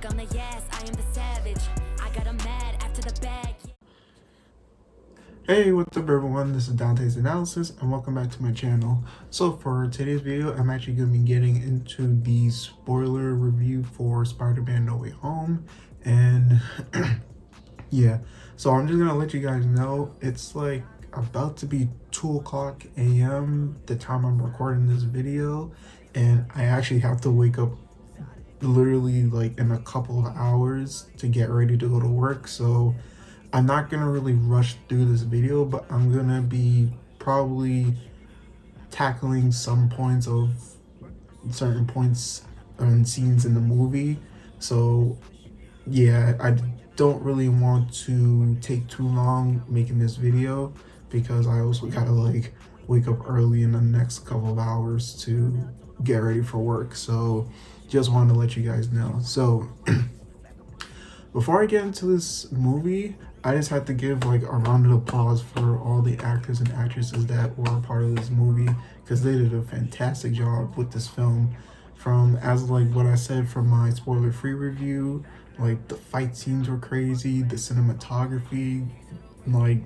back on the yes, I am the savage. I got 'em mad after the bag. Hey, what's up everyone, this is Dante's Analysis and welcome back to my channel. So for today's video, I'm actually going to be getting into the spoiler review for Spider-Man No Way Home. And yeah, so I'm just going to let you guys know, it's like about to be 2 a.m. the time I'm recording this video. And I actually have to wake up literally like in a couple of hours to get ready to go to work. So I'm not gonna really rush through this video, but I'm gonna be probably tackling some points of certain points and scenes in the movie. So yeah, I don't really want to take too long making this video because I also gotta like wake up early in the next couple of hours to get ready for work. So just wanted to let you guys know. So before I get into this movie, I just had to give like a round of applause for all the actors and actresses that were a part of this movie because they did a fantastic job with this film. From, as like what I said from my spoiler-free review, like the fight scenes were crazy, the cinematography, like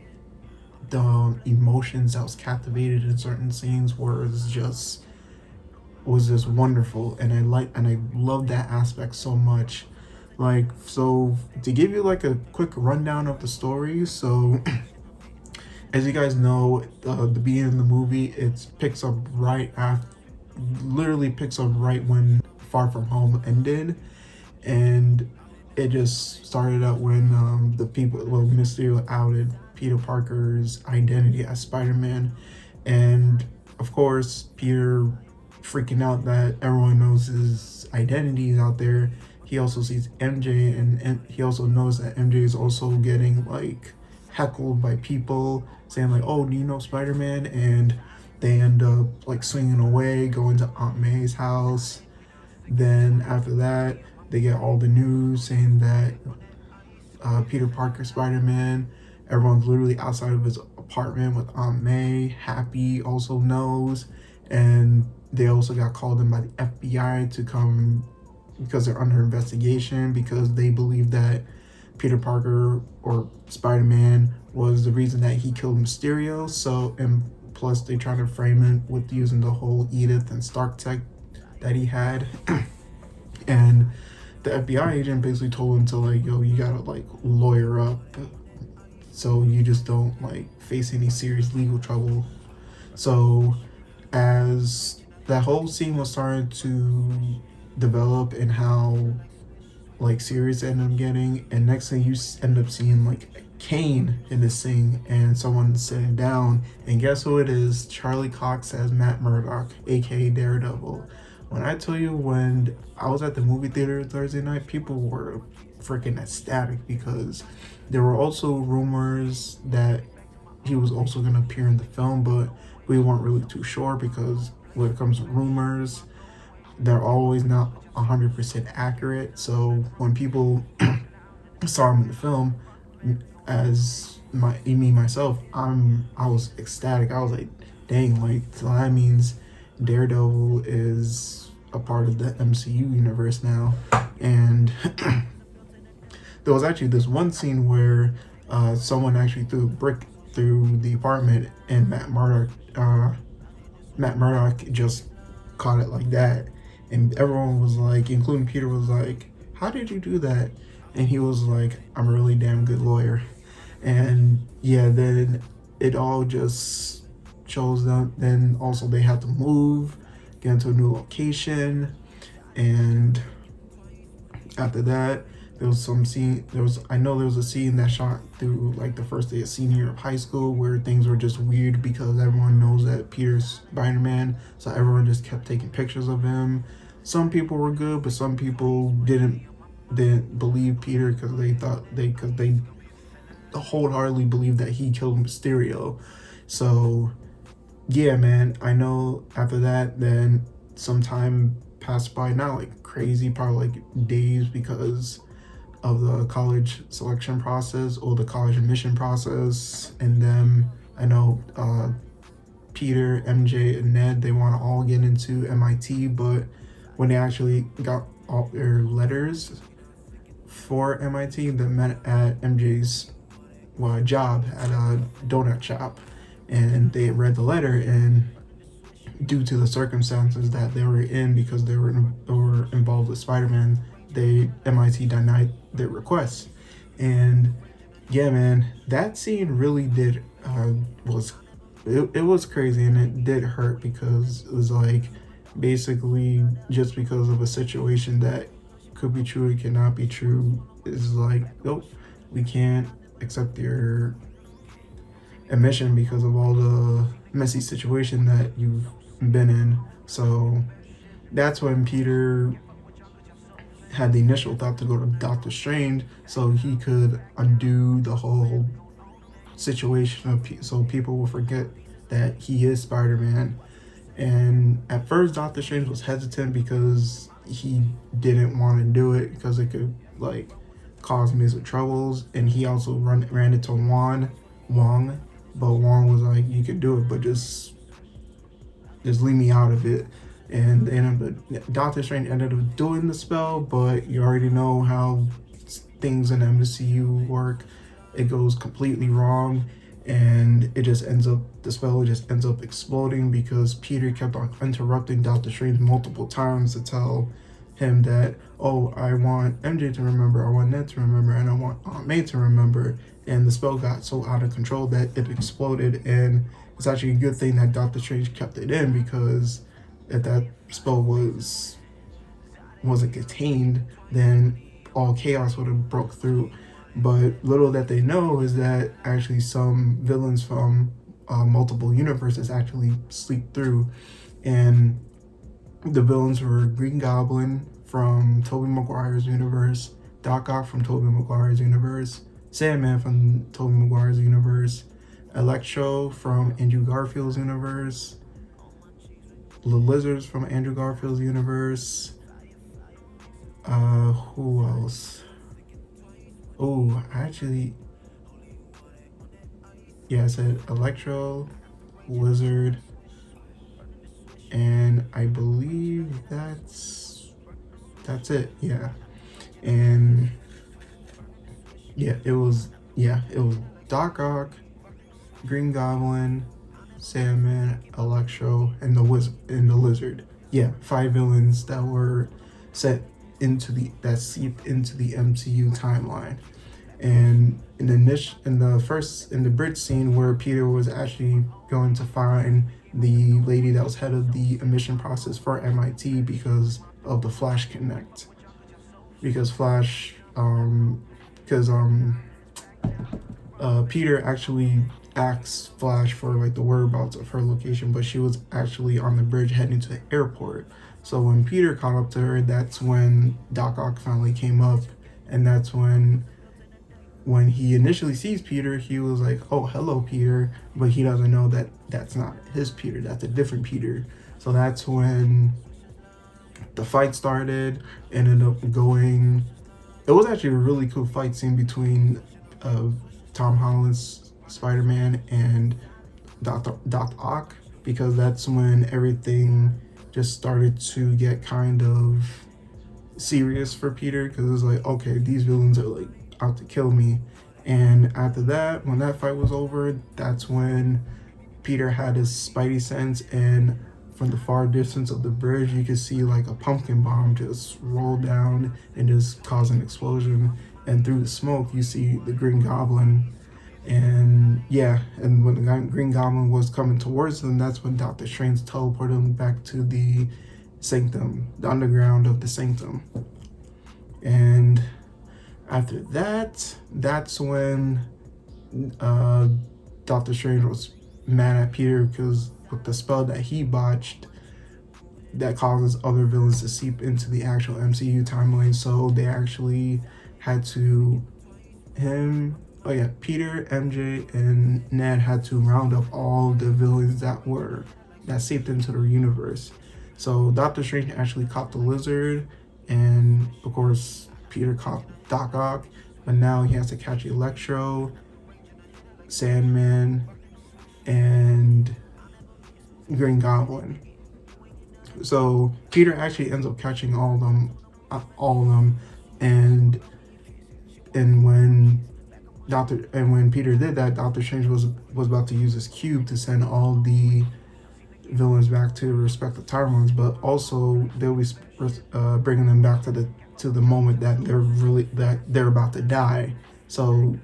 the emotions that was captivated in certain scenes was just wonderful, and I love that aspect so much. Like, so to give you like a quick rundown of the story, so as you guys know, the beginning of the movie, it picks up right after, literally picks up right when Far From Home ended, and it just started out when Mysterio outed Peter Parker's identity as Spider-Man, and of course Peter freaking out that everyone knows his identity is out there. He also sees MJ, and he also knows that MJ is also getting like heckled by people saying like, oh, do you know Spider-Man? And they end up like swinging away, going to Aunt May's house. Then after that, they get all the news saying that Peter Parker Spider-Man, everyone's literally outside of his apartment with Aunt May. Happy also knows, and they also got called in by the FBI to come because they're under investigation because they believe that Peter Parker or Spider-Man was the reason that he killed Mysterio. So, and plus they try to frame it with using the whole Edith and Stark tech that he had. And the FBI agent basically told him to like, yo, you gotta like lawyer up so you just don't like face any serious legal trouble. So as that whole scene was starting to develop and how like serious it ended up getting, and next thing you end up seeing like a cane in this thing and someone sitting down, and guess who it is? Charlie Cox as Matt Murdock, aka Daredevil. When I tell you, when I was at the movie theater Thursday night, people were freaking ecstatic because there were also rumors that he was also going to appear in the film, but we weren't really too sure because when it comes to rumors, they're always not 100% accurate. So when people saw him in the film, as myself, I was ecstatic. I was like, dang, like, so that means Daredevil is a part of the MCU universe now. And there was actually this one scene where someone actually threw a brick through the apartment, and Matt Murdock just caught it like that, and everyone was like, including Peter, was like, how did you do that? And he was like, I'm a really damn good lawyer. And yeah, then it all just shows them. Then also they had to move, get into a new location, and after that there was some scene, I know there was a scene that shot through like the first day of senior year of high school where things were just weird because everyone knows that Peter's Spider-Man, so everyone just kept taking pictures of him. Some people were good, but some people didn't believe Peter because they wholeheartedly believed that he killed Mysterio. So yeah, man, I know after that, then some time passed by, not like crazy, probably like days, because of the college selection process or the college admission process. And then I know Peter, MJ, and Ned, they want to all get into MIT, but when they actually got all their letters, for MIT that met at MJ's job at a donut shop, and they read the letter, and due to the circumstances that they were in, because they were involved with Spider-Man, MIT denied their request. And yeah, man, that scene really did it was crazy, and it did hurt, because it was like basically just because of a situation that could be true, it cannot be true. It's like, nope, we can't accept your admission because of all the messy situation that you've been in. So that's when Peter had the initial thought to go to Doctor Strange so he could undo the whole situation so people will forget that he is Spider-Man. And at first Doctor Strange was hesitant because he didn't want to do it because it could like cause major troubles, and he also ran into Wong, but Wong was like, you could do it, but just leave me out of it. And Doctor Strange ended up doing the spell, but you already know how things in MCU work. It goes completely wrong, and the spell just ends up exploding because Peter kept on interrupting Doctor Strange multiple times to tell him that, oh, I want MJ to remember, I want Ned to remember, and I want Aunt May to remember. And the spell got so out of control that it exploded, and it's actually a good thing that Doctor Strange kept it in, because if that spell wasn't contained, then all chaos would have broke through. But little that they know is that actually some villains from multiple universes actually sleep through, and the villains were Green Goblin from Tobey Maguire's universe, Doc Ock from Tobey Maguire's universe, Sandman from Tobey Maguire's universe, Electro from Andrew Garfield's universe, the Lizards from Andrew Garfield's universe. Who else? Oh, actually, yeah, I said Electro, Lizard, and I believe that's it. Yeah, and it was Doc Ock, Green Goblin, Sandman, Electro, and the Lizard. Yeah, 5 villains that were set that seeped into the MCU timeline. And in the bridge scene where Peter was actually going to find the lady that was head of the admission process for MIT because of the Flash Connect, because Peter actually asked Flash for like the whereabouts of her location, but she was actually on the bridge heading to the airport. So when Peter caught up to her, that's when Doc Ock finally came up, and that's when he initially sees Peter, he was like, oh, hello, Peter, but he doesn't know that that's not his Peter, that's a different Peter. So that's when the fight started, ended up going. It was actually a really cool fight scene between Tom Holland's Spider-Man and Doc Ock, because that's when everything just started to get kind of serious for Peter, because it was like, okay, these villains are like out to kill me. And after that, when that fight was over, that's when Peter had his spidey sense, and from the far distance of the bridge, you could see like a pumpkin bomb just roll down and just cause an explosion. And through the smoke, you see the Green Goblin. And and when the Green Goblin was coming towards them, that's when Doctor Strange teleported him back to the Sanctum, the underground of the Sanctum. And after that, that's when Doctor Strange was mad at Peter because with the spell that he botched, that causes other villains to seep into the actual MCU timeline. So they actually had to Peter, MJ, and Ned had to round up all the villains that seeped into their universe. So Doctor Strange actually caught the Lizard, and of course Peter caught Doc Ock, but now he has to catch Electro, Sandman, and Green Goblin. So Peter actually ends up catching all of them, and and when when Peter did that, Doctor Strange was about to use his cube to send all the villains back to respective timelines, but also they'll be bringing them back to the moment that they're about to die. So,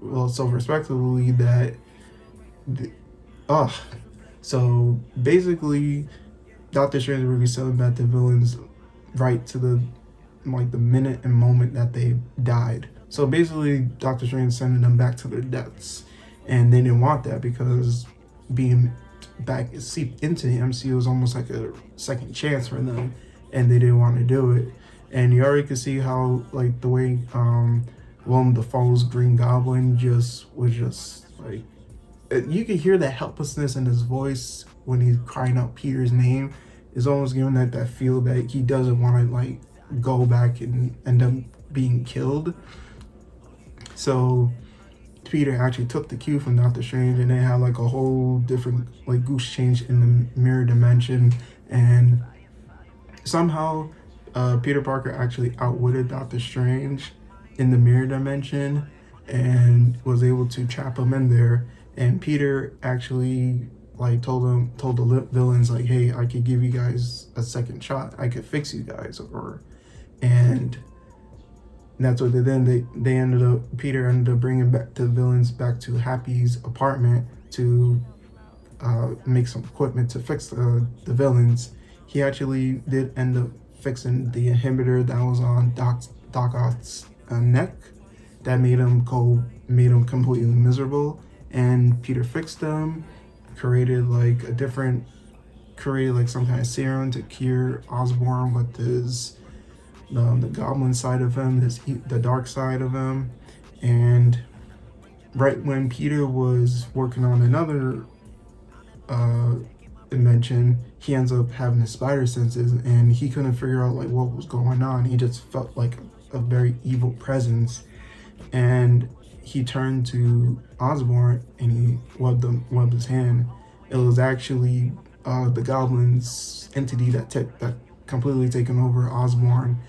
respectively that, so basically, Doctor Strange will be sending back the villains right to the minute and moment that they died. So basically, Doctor Strange sending them back to their deaths, and they didn't want that because being back seeped into the MCU was almost like a second chance for them, and they didn't want to do it. And you already could see how the way Willem Dafoe's Green Goblin was just like, you could hear that helplessness in his voice when he's crying out Peter's name. Is almost giving that feel that he doesn't want to go back and end up being killed. So Peter actually took the cue from Doctor Strange, and they had a whole different goose change in the mirror dimension, and somehow Peter Parker actually outwitted Doctor Strange in the mirror dimension and was able to trap him in there. And Peter actually told the villains hey, I could give you guys a second shot, I could fix you guys, and that's what they did. Peter ended up bringing back the villains back to Happy's apartment to make some equipment to fix the villains. He actually did end up fixing the inhibitor that was on Doc Ock's neck that made him completely miserable, and Peter fixed them, created some kind of serum to cure Osborn with his the Goblin side of him, the dark side of him. And right when Peter was working on another invention, he ends up having his spider senses, and he couldn't figure out what was going on. He just felt like a very evil presence, and he turned to Osborn and he webbed his hand. It was actually the Goblin's entity that completely taken over Osborn,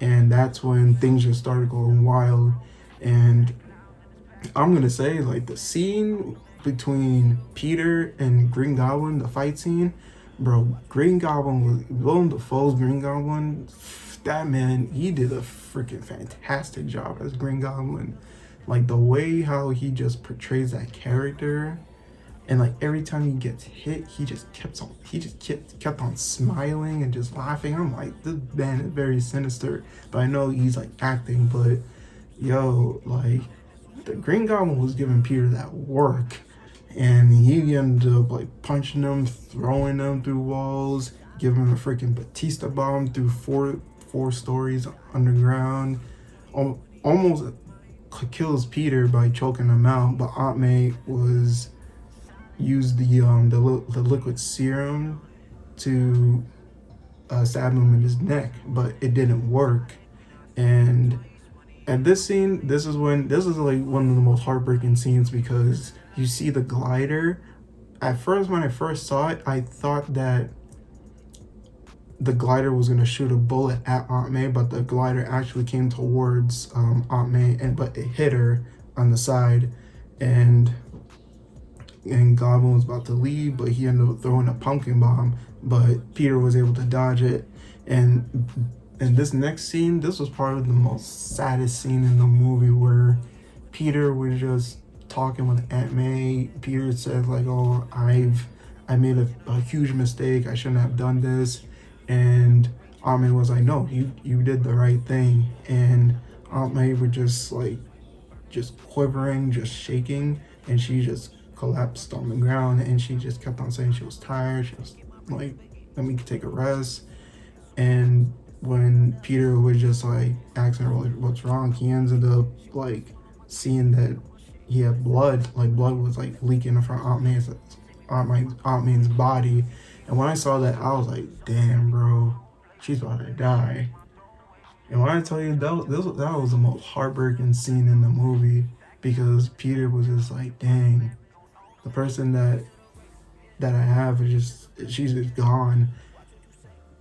and that's when things just started going wild. And I'm gonna say the scene between Peter and Green Goblin, the fight scene, bro. Green Goblin was Willem Dafoe's Green Goblin. That man, he did a freaking fantastic job as Green Goblin. The way how he just portrays that character, and every time he gets hit, he just kept on smiling and just laughing. I'm this man is very sinister, but I know he's acting. But yo, the Green Goblin was giving Peter that work, and he ended up punching him, throwing him through walls, giving him a freaking Batista bomb through four stories underground. Almost kills Peter by choking him out, but Aunt May used the liquid serum to stab him in his neck, but it didn't work. And at this scene, this is one of the most heartbreaking scenes, because you see the glider. At first, when I first saw it, I thought that the glider was going to shoot a bullet at Aunt May, but the glider actually came towards Aunt May, but it hit her on the side, and Goblin was about to leave, but he ended up throwing a pumpkin bomb, but Peter was able to dodge it. And this next scene, this was part of the most saddest scene in the movie, where Peter was just talking with Aunt May. Peter said oh, I made a huge mistake, I shouldn't have done this. And Aunt May was no, you did the right thing. And Aunt May was just quivering, just shaking, and she just collapsed on the ground, and she just kept on saying she was tired. She was let me take a rest. And when Peter was just asking her what's wrong, he ended up seeing that he had blood was leaking from Aunt May's body. And when I saw that, I was damn, bro, she's about to die. And when I tell you, that was the most heartbreaking scene in the movie, because Peter was just dang, the person that I have is she's just gone.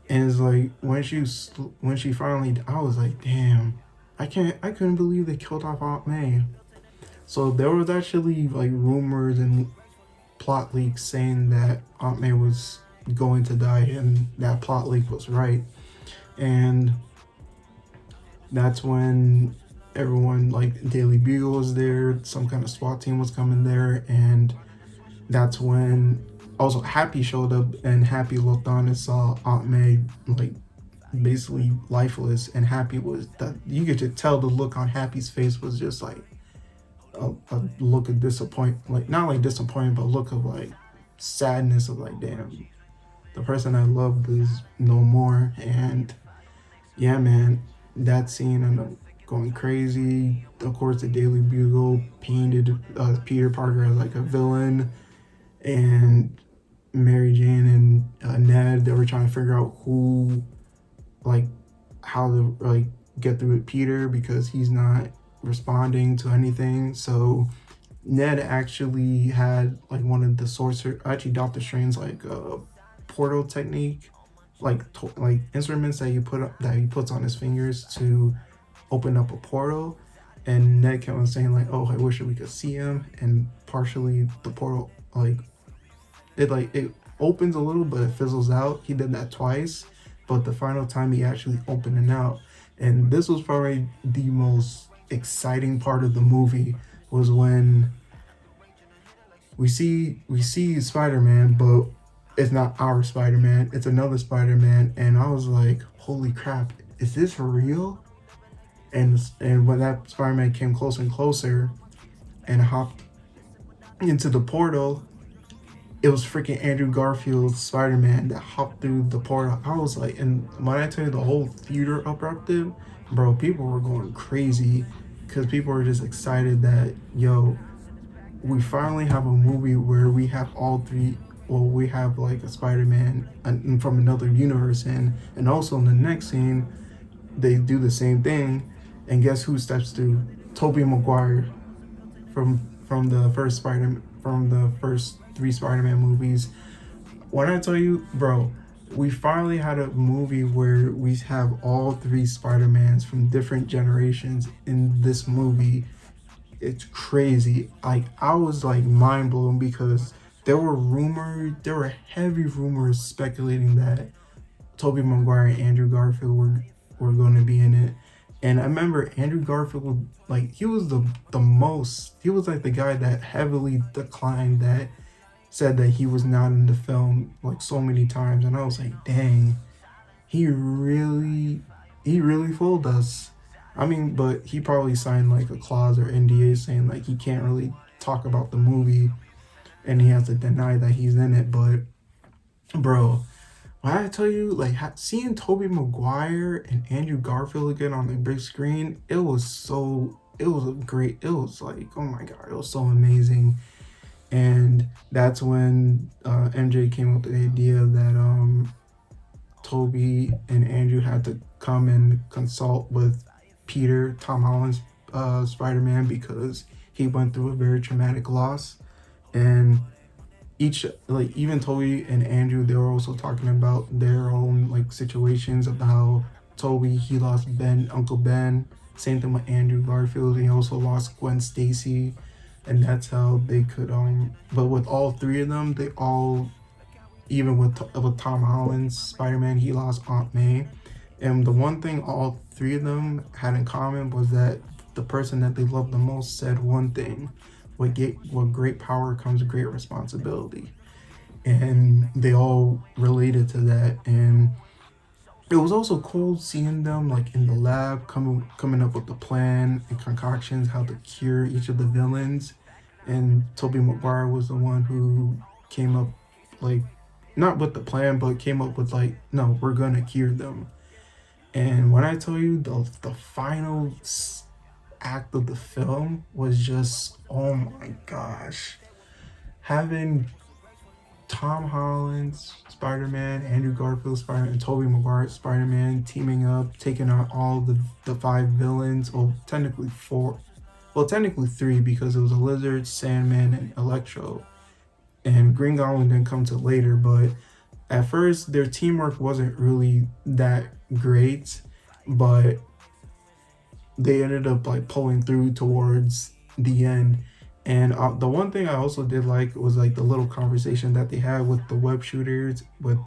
And it's when she finally, I was damn, I couldn't believe they killed off Aunt May. So there was actually like rumors and plot leaks saying that Aunt May was going to die, and that plot leak was right. And that's when everyone, like Daily Bugle was there, some kind of SWAT team was coming there, and that's when also Happy showed up, and Happy looked on and saw Aunt May like basically lifeless, and Happy was that you could just tell the look on Happy's face was just like a look of disappointment, like not like disappointment, but look of like sadness of like, damn, the person I loved is no more. And yeah, man, that scene ended up going crazy. Of course, the Daily Bugle painted Peter Parker as like a villain, and Mary Jane and Ned, they were trying to figure out who, like, how to like get through with Peter because he's not responding to anything. So Ned actually had like one of the sorcerer, actually Doctor Strange's like portal technique, like instruments that he puts on his fingers to open up a portal. And Ned kept on saying like, oh, I wish we could see him. And partially the portal like it opens a little, but it fizzles out. He did that twice, but the final time he actually opened it out. And this was probably the most exciting part of the movie, was when we see Spider-Man, but it's not our Spider-Man, it's another Spider-Man. And I was like, holy crap, is this real? And when that Spider-Man came closer and closer and hopped into the portal, it was freaking Andrew Garfield's Spider-Man that hopped through the portal. I was like, and when I tell you the whole theater erupted, bro, people were going crazy because people were just excited that, yo, we finally have a movie where we have all three. Well, we have like a Spider-Man from another universe in, and also in the next scene, they do the same thing, and guess who steps through? Tobey Maguire from the first three Spider-Man movies. When I tell you, bro, we finally had a movie where we have all three Spider-Mans from different generations in this movie. It's crazy. Like, I was like mind blown because there were heavy rumors speculating that Tobey Maguire and Andrew Garfield were going to be in it. And I remember Andrew Garfield, like, he was he was like the guy that heavily declined, that said that he was not in the film like so many times. And I was like, dang, he really fooled us. I mean, but he probably signed like a clause or NDA saying like he can't really talk about the movie and he has to deny that he's in it. But bro, when I tell you, like, seeing Tobey Maguire and Andrew Garfield again on the big screen, it was like, oh my god, it was so amazing. And that's when MJ came up with the idea that Tobey and Andrew had to come and consult with Peter, Tom Holland's Spider-Man, because he went through a very traumatic loss. And even Tobey and Andrew, they were also talking about their own like situations of how Tobey, he lost Uncle Ben. Same thing with Andrew Garfield, he also lost Gwen Stacy, and that's how they could but with all three of them, they all, even with Tom Holland's Spider-Man, he lost Aunt May. And the one thing all three of them had in common was that the person that they loved the most said one thing: with great power comes great responsibility. And they all related to that. And it was also cool seeing them like in the lab coming up with the plan and concoctions how to cure each of the villains. And Tobey Maguire was the one who came up, like, not with the plan, but came up with like, no, we're gonna cure them. And when I tell you, the final act of the film was just, oh my gosh, having Tom Holland's Spider-Man, Andrew Garfield's Spider-Man, and Tobey Maguire's Spider-Man teaming up, taking out all the five villains, well, technically three, because it was a Lizard, Sandman, and Electro. And Green Goblin didn't come till later, but at first their teamwork wasn't really that great. But they ended up like pulling through towards the end. And the one thing I also did like was like the little conversation that they had with the web shooters with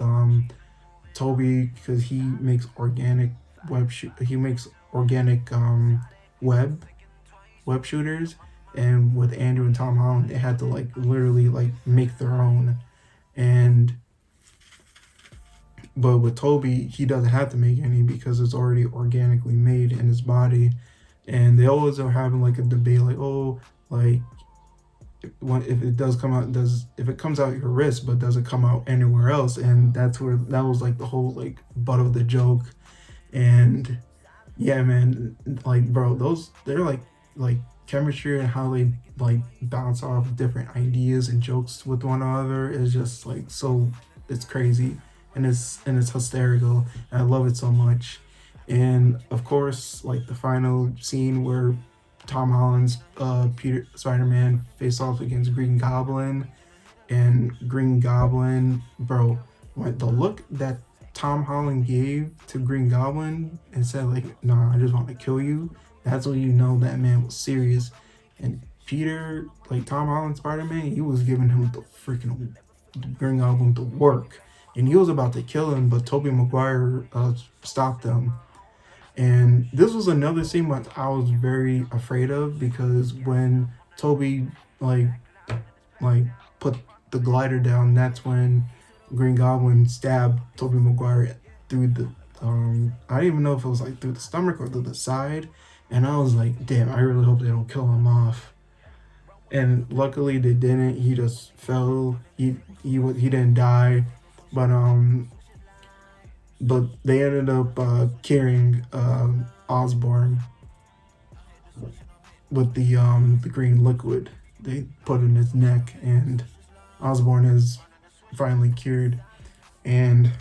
Toby, because he makes organic he makes organic web shooters, and with Andrew and Tom Holland they had to like literally like make their own. And but with Toby, he doesn't have to make any because it's already organically made in his body. And they always are having like a debate, like, oh, like if it does come out, does if it comes out your wrist, but does it come out anywhere else? And that's where that was like the whole like butt of the joke. And yeah, man, like bro, those they're like chemistry and how they like bounce off different ideas and jokes with one another is just like so it's crazy, and it's hysterical, and I love it so much. And of course, like the final scene where Tom Holland's Peter Spider-Man face off against Green Goblin, and Green Goblin, bro, like the look that Tom Holland gave to Green Goblin and said like, "Nah, I just want to kill you." That's when you know that man was serious. And Peter, like Tom Holland Spider-Man, he was giving him the freaking Green Goblin the work, and he was about to kill him, but Tobey Maguire stopped him. And this was another scene that I was very afraid of, because when Toby like like put the glider down, that's when Green Goblin stabbed Tobey Maguire through the I didn't even know if it was like through the stomach or through the side, and I was like, damn, I really hope they don't kill him off. And luckily they didn't. He just fell. He didn't die, but they ended up curing Osborn with the green liquid they put in his neck, and Osborn is finally cured. And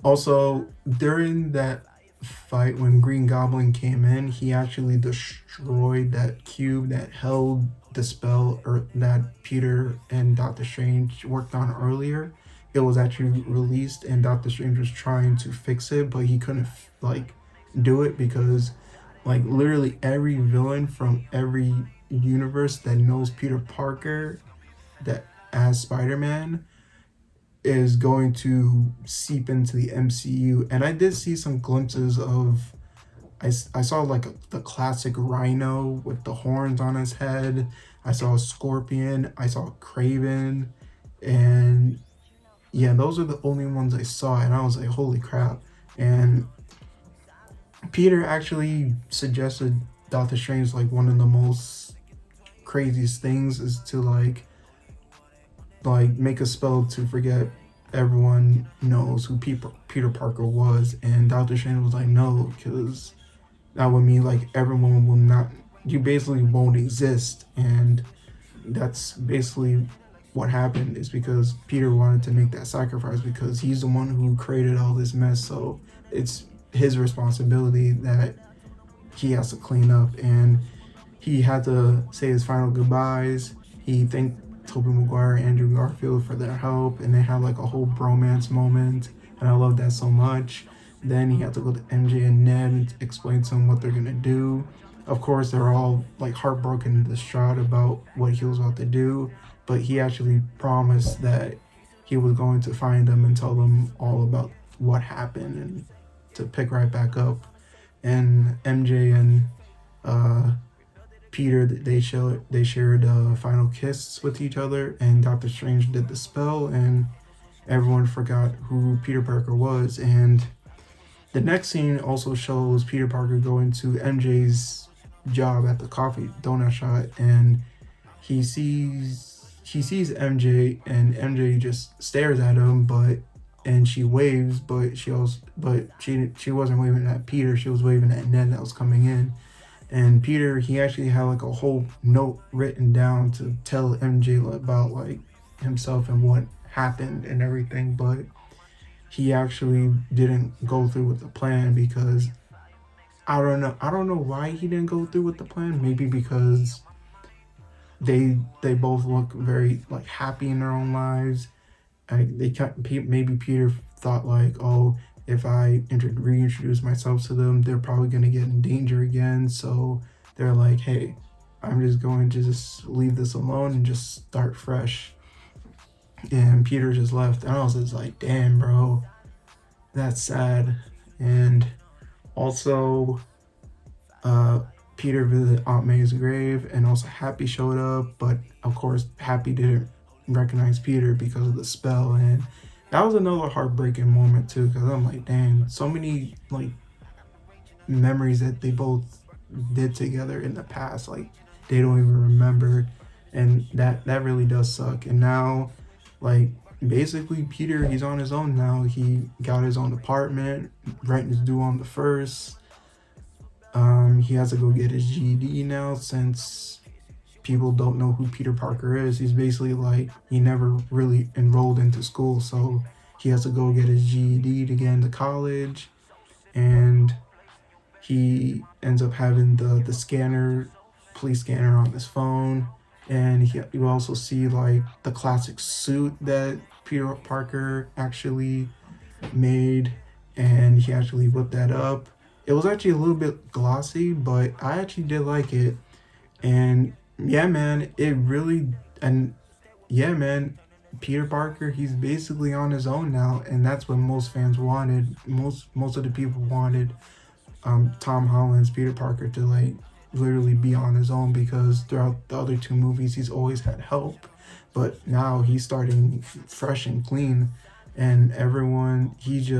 also during that fight when Green Goblin came in, he actually destroyed that cube that held the spell or that Peter and Doctor Strange worked on earlier. It was actually released, and Doctor Strange was trying to fix it, but he couldn't like do it because like literally every villain from every universe that knows Peter Parker that as Spider-Man is going to seep into the MCU. And I did see some glimpses of I saw like the classic Rhino with the horns on his head. I saw a Scorpion. I saw Craven. And yeah, those are the only ones I saw. And I was like, holy crap. And Peter actually suggested Doctor Strange, like one of the most craziest things is to like make a spell to forget everyone knows who Peter Parker was. And Doctor Strange was like, no, because that would mean like everyone will not, you basically won't exist. And that's basically what happened, is because Peter wanted to make that sacrifice because he's the one who created all this mess. So it's his responsibility that he has to clean up. And he had to say his final goodbyes. He thanked Tobey Maguire and Andrew Garfield for their help, and they had like a whole bromance moment, and I love that so much. Then he had to go to MJ and Ned and explain to them what they're gonna do. Of course, they're all like heartbroken and distraught about what he was about to do, but he actually promised that he was going to find them and tell them all about what happened and to pick right back up. And MJ and Peter, they shared a final kiss with each other, and Doctor Strange did the spell, and everyone forgot who Peter Parker was. And the next scene also shows Peter Parker going to MJ's job at the coffee donut shop, and he sees MJ, and MJ just stares at him, and she waves, but she wasn't waving at Peter, she was waving at Ned that was coming in. And Peter, he actually had like a whole note written down to tell MJ about like himself and what happened and everything, but he actually didn't go through with the plan because I don't know why he didn't go through with the plan. Maybe because they both look very like happy in their own lives. Maybe Peter thought like, oh, if I reintroduce myself to them, they're probably going to get in danger again. So they're like, hey, I'm just going to just leave this alone and just start fresh. And Peter just left. And I was just like, damn, bro, that's sad. And also, Peter visited Aunt May's grave, and also Happy showed up, but of course Happy didn't recognize Peter because of the spell, and that was another heartbreaking moment too, because I'm like, dang, so many like memories that they both did together in the past, like they don't even remember, and that really does suck. And now, like, basically Peter, he's on his own now. He got his own apartment, rent is due on the 1st. He has to go get his GED now, since people don't know who Peter Parker is. He's basically like, he never really enrolled into school, so he has to go get his GED to get into college. And he ends up having the scanner, police scanner on his phone. And you also see like the classic suit that Peter Parker actually made, and he actually whipped that up. It was actually a little bit glossy, but I actually did like it. And yeah, man, Peter Parker, he's basically on his own now, and that's what most fans wanted. Most of the people wanted Tom Holland's Peter Parker to like literally be on his own, because throughout the other 2 movies he's always had help, but now he's starting fresh and clean, and everyone, he's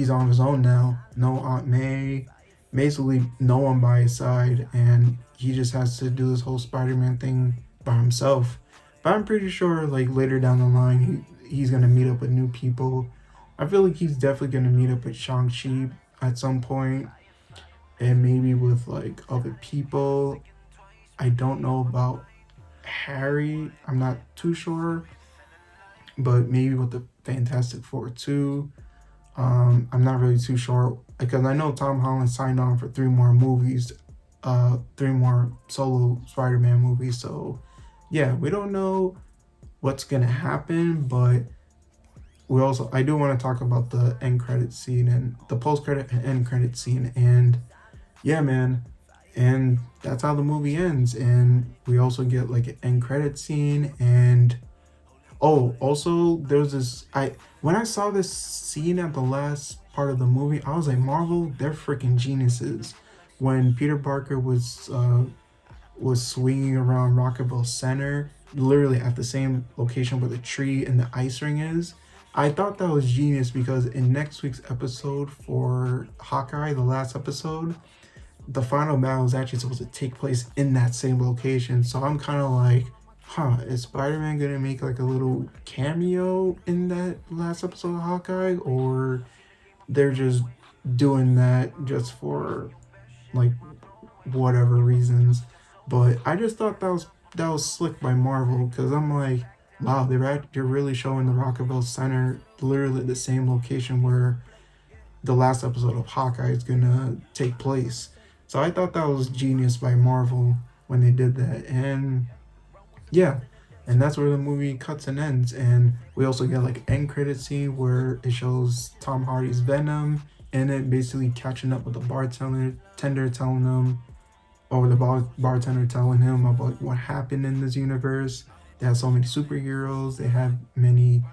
on his own now. No Aunt May, basically no one by his side, and he just has to do this whole Spider-Man thing by himself. But I'm pretty sure like later down the line he's gonna meet up with new people. I feel like he's definitely gonna meet up with Shang-Chi at some point, and maybe with like other people. I don't know about Harry, I'm not too sure, but maybe with the Fantastic Four too. I'm not really too sure, because I know Tom Holland signed on for 3 more movies, 3 more solo Spider-Man movies. So yeah, we don't know what's gonna happen, but I do want to talk about the end credit scene and the post-credit and end credit scene. And yeah, man, and that's how the movie ends. And we also get like an end credit scene. And oh, also there's this, when I saw this scene at the last part of the movie, I was like, Marvel, they're freaking geniuses. When Peter Parker was swinging around Rockville Center, literally at the same location where the tree and the ice ring is, I thought that was genius, because in next week's episode for Hawkeye, the last episode, the final battle is actually supposed to take place in that same location. So I'm kind of like, is Spider-Man gonna make like a little cameo in that last episode of Hawkeye, or they're just doing that just for like whatever reasons? But I just thought that was slick by Marvel, because I'm like, wow, they're really showing the Rockville Center, literally the same location where the last episode of Hawkeye is gonna take place. So I thought that was genius by Marvel when they did that. And yeah, and that's where the movie cuts and ends. And we also get like an end credit scene where it shows Tom Hardy's Venom, and it basically catching up with the bartender telling him, or the bartender telling him about what happened in this universe. They have so many superheroes. They have many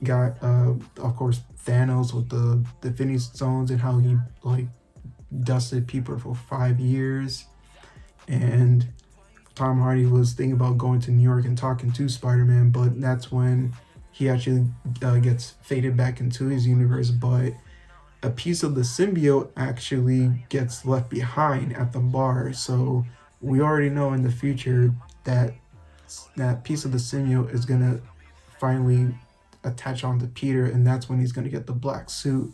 of course, Thanos with the Infinity Stones, and how he like dusted people for 5 years. And Tom Hardy was thinking about going to New York and talking to Spider-Man, but that's when he actually gets faded back into his universe. But a piece of the symbiote actually gets left behind at the bar. So we already know in the future that that piece of the symbiote is gonna finally attach onto Peter, and that's when he's gonna get the black suit.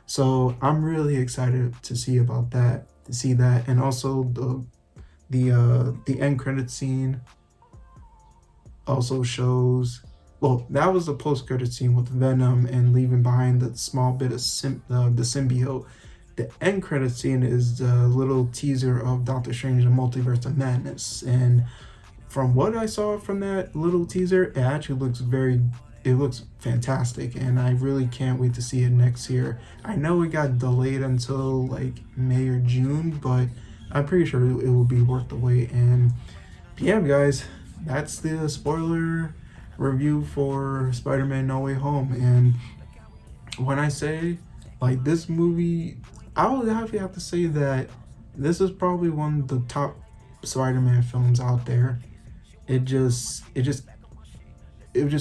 So I'm really excited to see that. And also the end credit scene also shows, well, that was the post credit scene with Venom and leaving behind the small bit of the symbiote. The end credit scene is the little teaser of Doctor Strange and Multiverse of Madness. And from what I saw from that little teaser, it actually looks very, it looks fantastic, and I really can't wait to see it next year. I know it got delayed until like May or June, but I'm pretty sure it will be worth the wait. And yeah, guys, that's the spoiler review for Spider-Man No Way Home. And when I say like this movie, I would have to say that this is probably one of the top Spider-Man films out there. It was just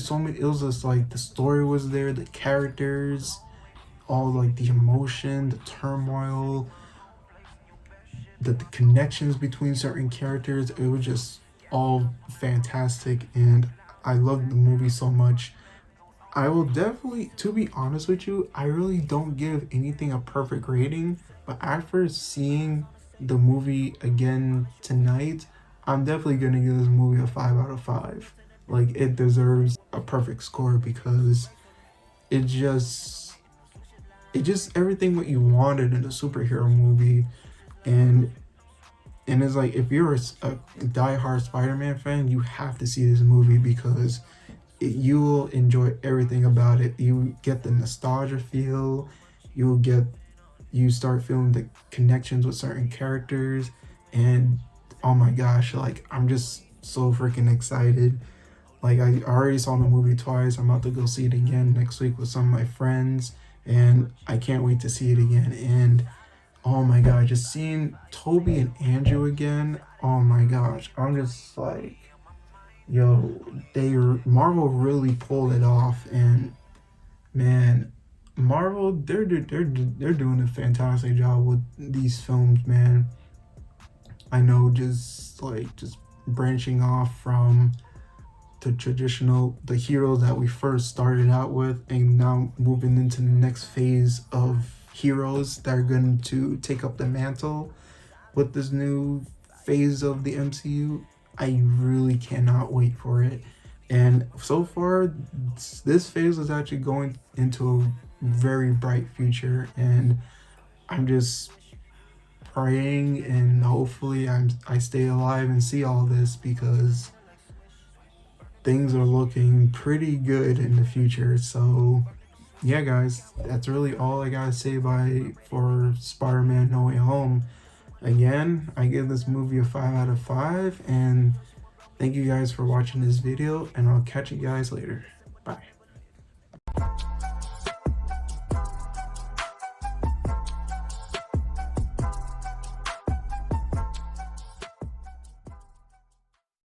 so many. It was just like the story was there, the characters, all like the emotion, the turmoil, the connections between certain characters. It was just all fantastic, and I loved the movie so much. I will definitely, to be honest with you, I really don't give anything a perfect rating, but after seeing the movie again tonight, I'm definitely gonna give this movie a 5 out of 5. Like, it deserves a perfect score because it just everything what you wanted in a superhero movie. And it's like, if you're a diehard Spider-Man fan, you have to see this movie because you will enjoy everything about it. You get the nostalgia feel. You start feeling the connections with certain characters, and oh my gosh, like I'm just so freaking excited. Like, I already saw the movie twice. I'm about to go see it again next week with some of my friends, and I can't wait to see it again. And oh my god, just seeing Toby and Andrew again. Oh my gosh, I'm just like, yo, Marvel really pulled it off. And man, Marvel, they're doing a fantastic job with these films, man. I know, just branching off from the heroes that we first started out with, and now moving into the next phase of heroes that are going to take up the mantle with this new phase of the MCU. I really cannot wait for it. And so far, this phase is actually going into a very bright future, and I'm just praying and hopefully I stay alive and see all this, because things are looking pretty good in the future. So yeah, guys, that's really all I gotta say for Spider-Man No Way Home. Again, I give this movie a 5 out of 5, and thank you guys for watching this video, and I'll catch you guys later. Bye.